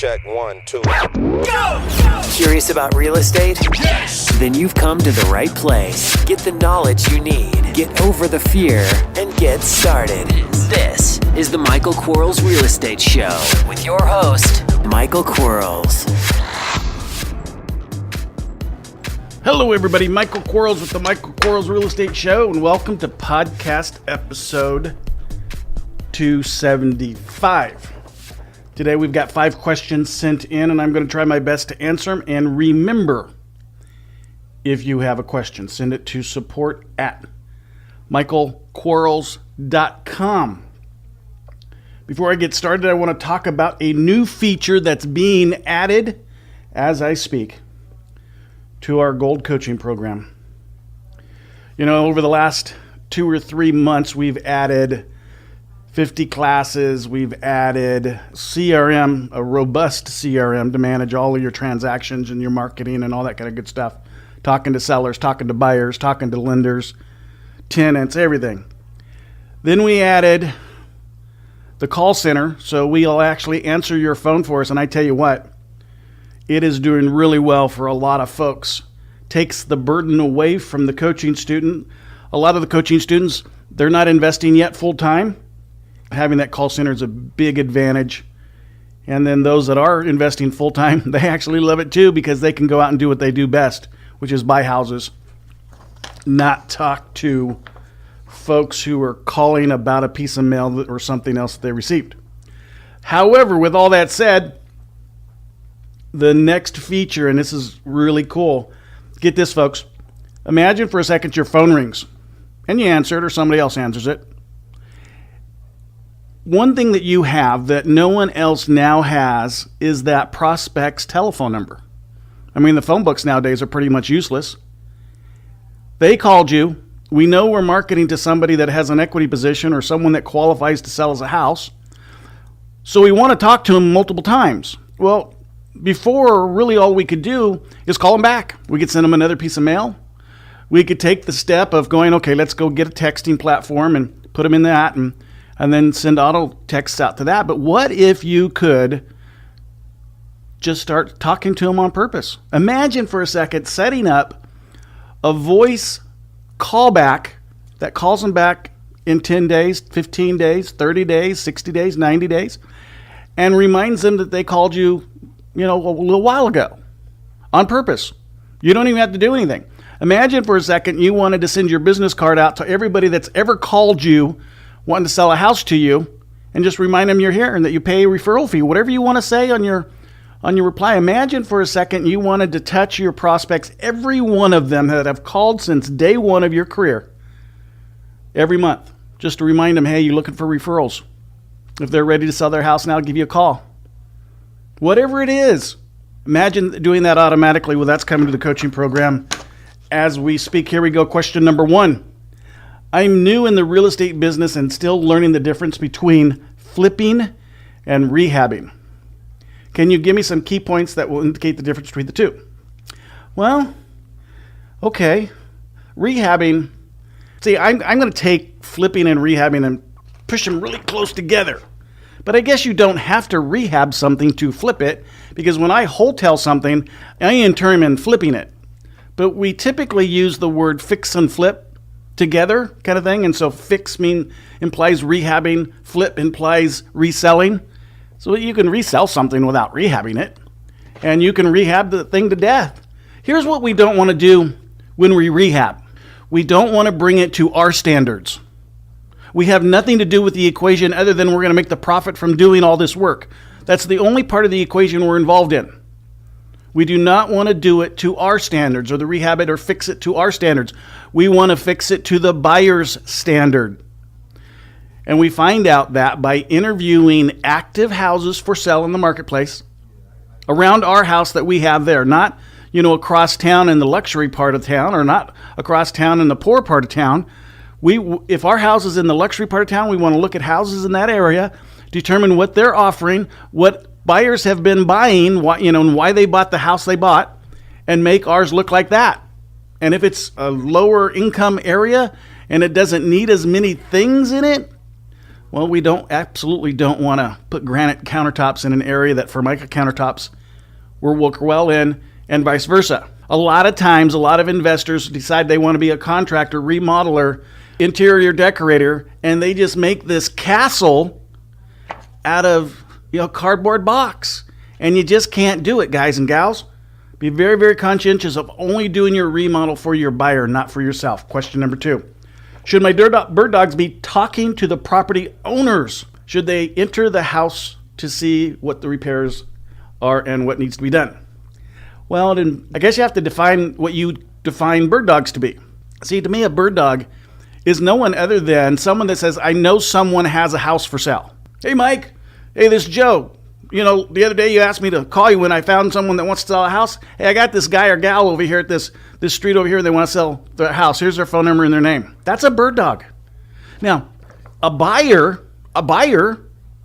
check, 1, 2. Go! Curious about real estate? Yes! Then you've come to the right place. Get the knowledge you need, get over the fear, and get started. This is the Michael Quarles Real Estate Show with your host, Michael Quarles. Hello, everybody. Michael Quarles with the Michael Quarles Real Estate Show, and welcome to podcast episode 275. Today, we've got 5 questions sent in, and I'm going to try my best to answer them. And remember, if you have a question, send it to support@michaelquarles.com. Before I get started, I want to talk about a new feature that's being added as I speak to our Gold Coaching Program. You know, over the last 2 or 3 months, we've added 50 classes. We've added CRM, a robust CRM to manage all of your transactions and your marketing and all that kind of good stuff. Talking to sellers, talking to buyers, talking to lenders, tenants, everything. Then we added the call center, so we'll actually answer your phone for us. And I tell you what, it is doing really well for a lot of folks. Takes the burden away from the coaching student. A lot of the coaching students, they're not investing yet full time. Having that call center is a big advantage. And then those that are investing full time, they actually love it too, because they can go out and do what they do best, which is buy houses, not talk to folks who are calling about a piece of mail or something else that they received. However, with all that said, the next feature, and this is really cool, get this, folks. Imagine for a second your phone rings and you answer it or somebody else answers it. One thing that you have that no one else now has is that prospect's telephone number. I mean, the phone books nowadays are pretty much useless. They called you. We know we're marketing to somebody that has an equity position or someone that qualifies to sell as a house. So we want to talk to them multiple times. Well, before, really all we could do is call them back. We could send them another piece of mail. We could take the step of going, okay, let's go get a texting platform and put them in that and then send auto texts out to that. But what if you could just start talking to them on purpose? Imagine for a second setting up a voice callback that calls them back in 10 days, 15 days, 30 days, 60 days, 90 days, and reminds them that they called you, a little while ago on purpose. You don't even have to do anything. Imagine for a second you wanted to send your business card out to everybody that's ever called you wanting to sell a house to you, and just remind them you're here and that you pay a referral fee, whatever you want to say on your reply. Imagine for a second you wanted to touch your prospects, every one of them that have called since day one of your career, every month, just to remind them, hey, you're looking for referrals. If they're ready to sell their house now, I'll give you a call. Whatever it is, imagine doing that automatically. Well, that's coming to the coaching program as we speak. Here we go. Question number 1. I'm new in the real estate business and still learning the difference between flipping and rehabbing. Can you give me some key points that will indicate the difference between the two? Well, okay. Rehabbing. See, I'm going to take flipping and rehabbing and push them really close together. But I guess you don't have to rehab something to flip it, because when I wholesale something, I in turn am flipping it. But we typically use the word fix and flip together kind of thing. And so fix implies rehabbing, flip implies reselling. So you can resell something without rehabbing it, and you can rehab the thing to death. Here's what we don't want to do when we rehab. We don't want to bring it to our standards. We have nothing to do with the equation other than we're going to make the profit from doing all this work. That's the only part of the equation we're involved in. We do not want to do it to our standards or the rehab it or fix it to our standards. We want to fix it to the buyer's standard. And we find out that by interviewing active houses for sale in the marketplace around our house that we have there, not, across town in the luxury part of town or not across town in the poor part of town. If our house is in the luxury part of town, we want to look at houses in that area, determine what they're offering, what buyers have been buying, and why they bought the house they bought, and make ours look like that. And if it's a lower income area and it doesn't need as many things in it, Well, we absolutely don't want to put granite countertops in an area that Formica countertops will work well in, and vice versa. A lot of times, a lot of investors decide they want to be a contractor, remodeler, interior decorator, and they just make this castle out of cardboard box. And you just can't do it, guys and gals. Be very, very conscientious of only doing your remodel for your buyer, not for yourself. Question number 2. Should my bird dogs be talking to the property owners? Should they enter the house to see what the repairs are and what needs to be done? Well, then I guess you have to define what you define bird dogs to be. See, to me, a bird dog is no one other than someone that says, I know someone has a house for sale. Hey, Mike. Hey, this is Joe. The other day you asked me to call you when I found someone that wants to sell a house. Hey, I got this guy or gal over here at this street over here. They want to sell their house. Here's their phone number and their name. That's a bird dog. Now, a buyer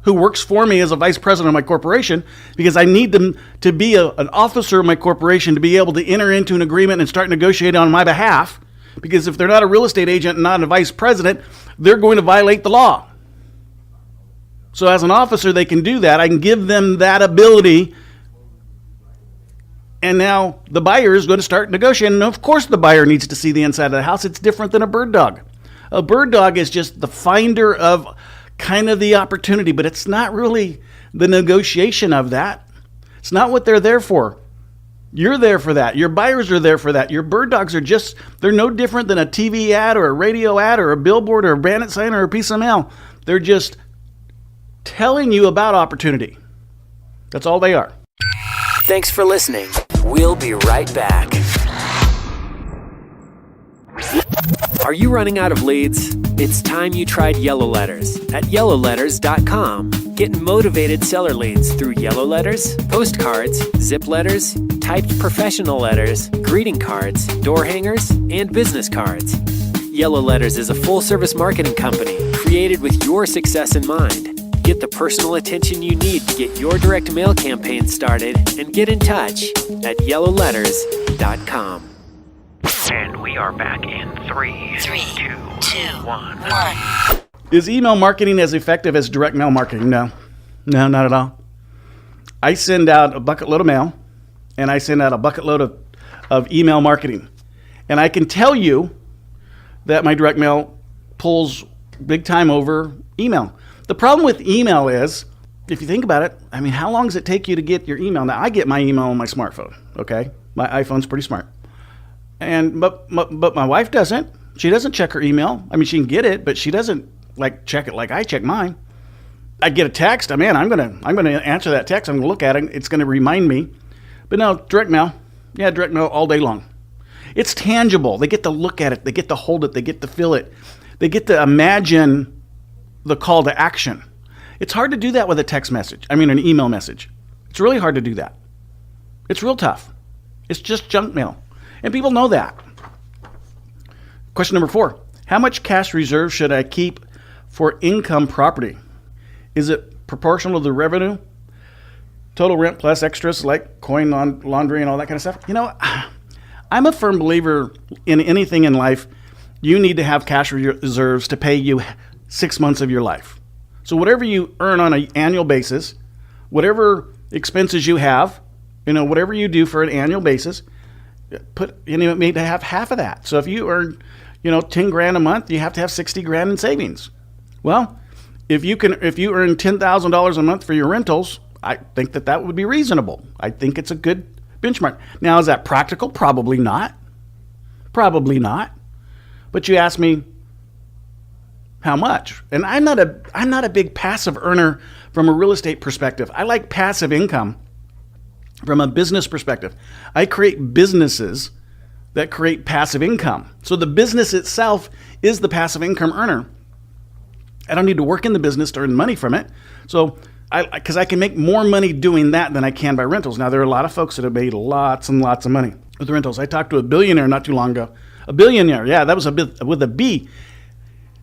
who works for me as a vice president of my corporation, because I need them to be an officer of my corporation to be able to enter into an agreement and start negotiating on my behalf. Because if they're not a real estate agent and not a vice president, they're going to violate the law. So as an officer, they can do that. I can give them that ability. And now the buyer is going to start negotiating. And of course, the buyer needs to see the inside of the house. It's different than a bird dog. A bird dog is just the finder of kind of the opportunity, but it's not really the negotiation of that. It's not what they're there for. You're there for that. Your buyers are there for that. Your bird dogs they're no different than a TV ad or a radio ad or a billboard or a branded sign or a piece of mail. They're just telling you about opportunity. That's all they are. Thanks for listening. We'll be right back. Are you running out of leads? It's time you tried Yellow Letters at yellowletters.com. Get motivated seller leads through yellow letters, postcards, zip letters, typed professional letters, greeting cards, door hangers, and business cards. Yellow Letters is a full-service marketing company created with your success in mind. Get the personal attention you need to get your direct mail campaign started and get in touch at yellowletters.com. And we are back in 3, 2, 1. Is email marketing as effective as direct mail marketing? No, not at all. I send out a bucket load of mail and I send out a bucket load of email marketing. And I can tell you that my direct mail pulls big time over email. The problem with email is, if you think about it, how long does it take you to get your email? Now, I get my email on my smartphone, okay? My iPhone's pretty smart. But my wife doesn't. She doesn't check her email. She can get it, but she doesn't check it like I check mine. I get a text. I'm gonna answer that text. I'm gonna look at it. It's gonna remind me. But no, direct mail. Yeah, direct mail all day long. It's tangible. They get to look at it. They get to hold it. They get to feel it. They get to imagine the call to action. It's hard to do that with a text message. An email message. It's really hard to do that. It's real tough. It's just junk mail. And people know that. Question number 4. How much cash reserve should I keep for income property? Is it proportional to the revenue? Total rent plus extras like coin laundry and all that kind of stuff? I'm a firm believer in anything in life. You need to have cash reserves to pay you 6 months of your life. So whatever you earn on an annual basis, whatever expenses you have, whatever you do for an annual basis, need to have half of that. So if you earn, 10 grand a month, you have to have 60 grand in savings. Well, if you earn $10,000 a month for your rentals, I think that would be reasonable. I think it's a good benchmark. Now, is that practical? Probably not. But you ask me, how much? And I'm not a big passive earner from a real estate perspective. I like passive income from a business perspective. I create businesses that create passive income. So the business itself is the passive income earner. I don't need to work in the business to earn money from it. So because I can make more money doing that than I can by rentals. Now, there are a lot of folks that have made lots and lots of money with rentals. I talked to a billionaire not too long ago. A billionaire, yeah, that was with a B.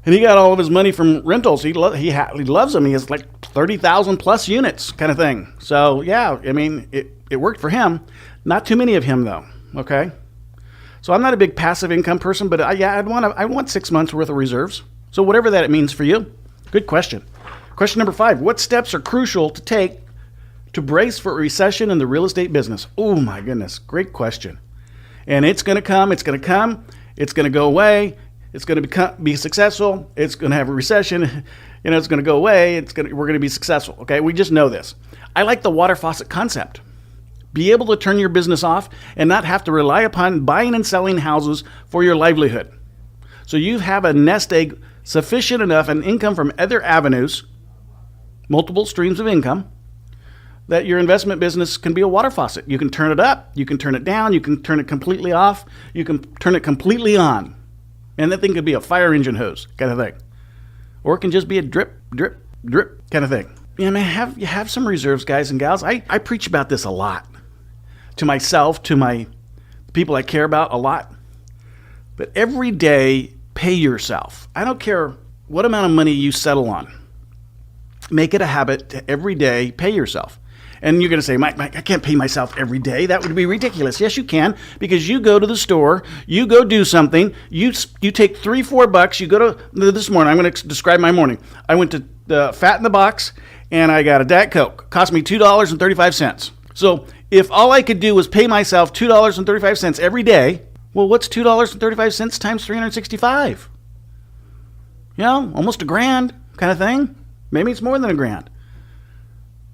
And he got all of his money from rentals. He loves them. He has 30,000 plus units kind of thing. So, yeah, it worked for him. Not too many of him, though, okay? So I'm not a big passive income person, but I want 6 months worth of reserves. So whatever that it means for you, Good question. Question number 5. What steps are crucial to take to brace for a recession in the real estate business? Oh my goodness. Great question. And it's going to come. It's going to come. It's going to go away. It's going to be successful. It's going to have a recession. It's going to go away. We're going to be successful. Okay. We just know this. I like the water faucet concept. Be able to turn your business off and not have to rely upon buying and selling houses for your livelihood. So you have a nest egg sufficient enough and income from other avenues, multiple streams of income, that your investment business can be a water faucet. You can turn it up, you can turn it down, you can turn it completely off, you can turn it completely on. And that thing could be a fire engine hose kind of thing. Or it can just be a drip, drip, drip kind of thing. Yeah, man, you have some reserves, guys and gals. I preach about this a lot. To myself, to my people I care about a lot. But every day, pay yourself. I don't care what amount of money you settle on. Make it a habit to every day pay yourself. And you're going to say, Mike, I can't pay myself every day. That would be ridiculous. Yes, you can, because you go to the store, you go do something, you take $3-4, you go to, this morning, I'm going to describe my morning. I went to Fat in the Box, and I got a Diet Coke. Cost me $2.35. So if all I could do was pay myself $2.35 every day, well, what's $2.35 times 365? Almost $1,000 kind of thing. Maybe it's more than $1,000.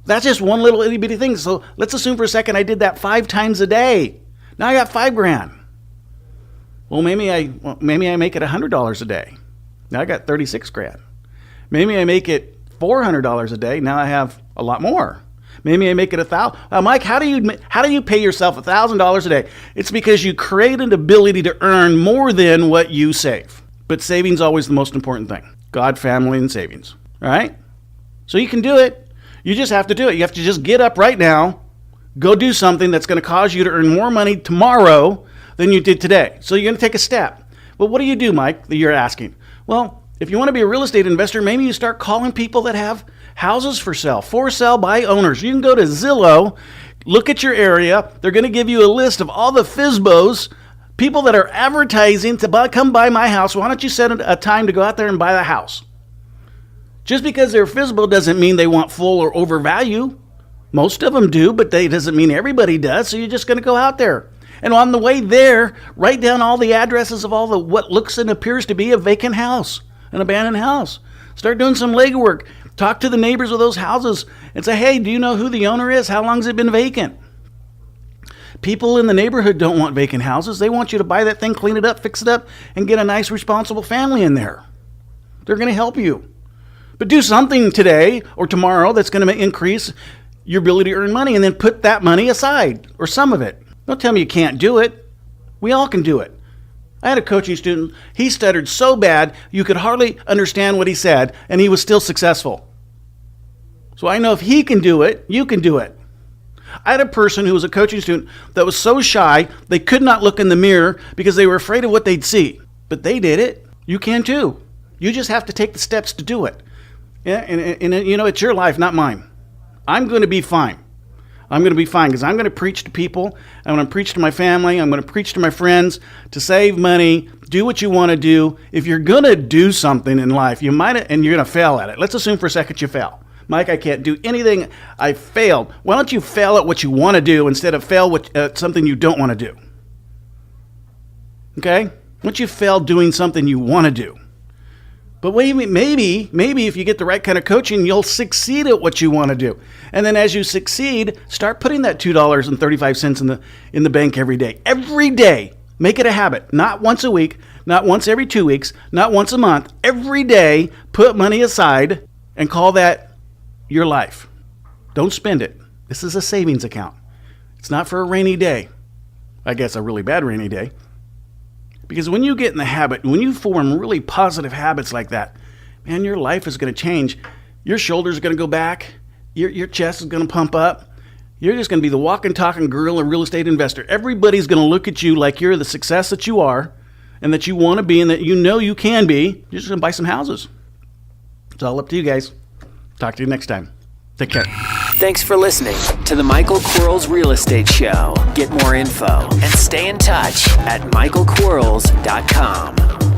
That's just one little itty bitty thing. So let's assume for a second I did that 5 times a day. Now I got $5,000. Well, maybe I make it $100 a day. Now I got $36,000. Maybe I make it $400 a day. Now I have a lot more. Maybe I make it $1,000. Mike, how do you pay yourself $1,000 a day? It's because you create an ability to earn more than what you save. But savings is always the most important thing. God, family, and savings. All right? So you can do it. You just have to do it. You have to just get up right now, go do something that's going to cause you to earn more money tomorrow than you did today. So you're going to take a step. Well, what do you do, Mike, that you're asking? Well, if you want to be a real estate investor, maybe you start calling people that have houses for sale by owners. You can go to Zillow, look at your area. They're going to give you a list of all the FSBOs, people that are advertising to come buy my house. Why don't you set a time to go out there and buy the house? Just because they're FSBO doesn't mean they want full or overvalue. Most of them do, but that doesn't mean everybody does. So you're just going to go out there. And on the way there, write down all the addresses of all the what looks and appears to be a vacant house, an abandoned house. Start doing some legwork. Talk to the neighbors of those houses and say, hey, do you know who the owner is? How long has it been vacant? People in the neighborhood don't want vacant houses. They want you to buy that thing, clean it up, fix it up, and get a nice, responsible family in there. They're going to help you. But do something today or tomorrow that's going to increase your ability to earn money, and then put that money aside, or some of it. Don't tell me you can't do it. We all can do it. I had a coaching student. He stuttered so bad you could hardly understand what he said, and he was still successful. So I know if he can do it, you can do it. I had a person who was a coaching student that was so shy they could not look in the mirror because they were afraid of what they'd see. But they did it. You can too. You just have to take the steps to do it. Yeah, and it's your life, not mine. I'm going to be fine. I'm going to be fine because I'm going to preach to people. I'm going to preach to my family. I'm going to preach to my friends to save money, do what you want to do. If you're going to do something in life, you might, and you're going to fail at it. Let's assume for a second you fail. Mike, I can't do anything. I failed. Why don't you fail at what you want to do instead of fail at something you don't want to do? Okay? Why don't you fail doing something you want to do? But maybe if you get the right kind of coaching, you'll succeed at what you want to do. And then as you succeed, start putting that $2.35 in the bank every day. Every day. Make it a habit. Not once a week, not once every 2 weeks, not once a month. Every day, put money aside and call that your life. Don't spend it. This is a savings account. It's not for a rainy day. I guess a really bad rainy day. Because when you get in the habit, when you form really positive habits like that, man, your life is going to change. Your shoulders are going to go back. Your chest is going to pump up. You're just going to be the walking, talking gorilla real estate investor. Everybody's going to look at you like you're the success that you are and that you want to be and that you know you can be. You're just going to buy some houses. It's all up to you guys. Talk to you next time. Take care. Thanks for listening to the Michael Quarles Real Estate Show. Get more info and stay in touch at michaelquarles.com.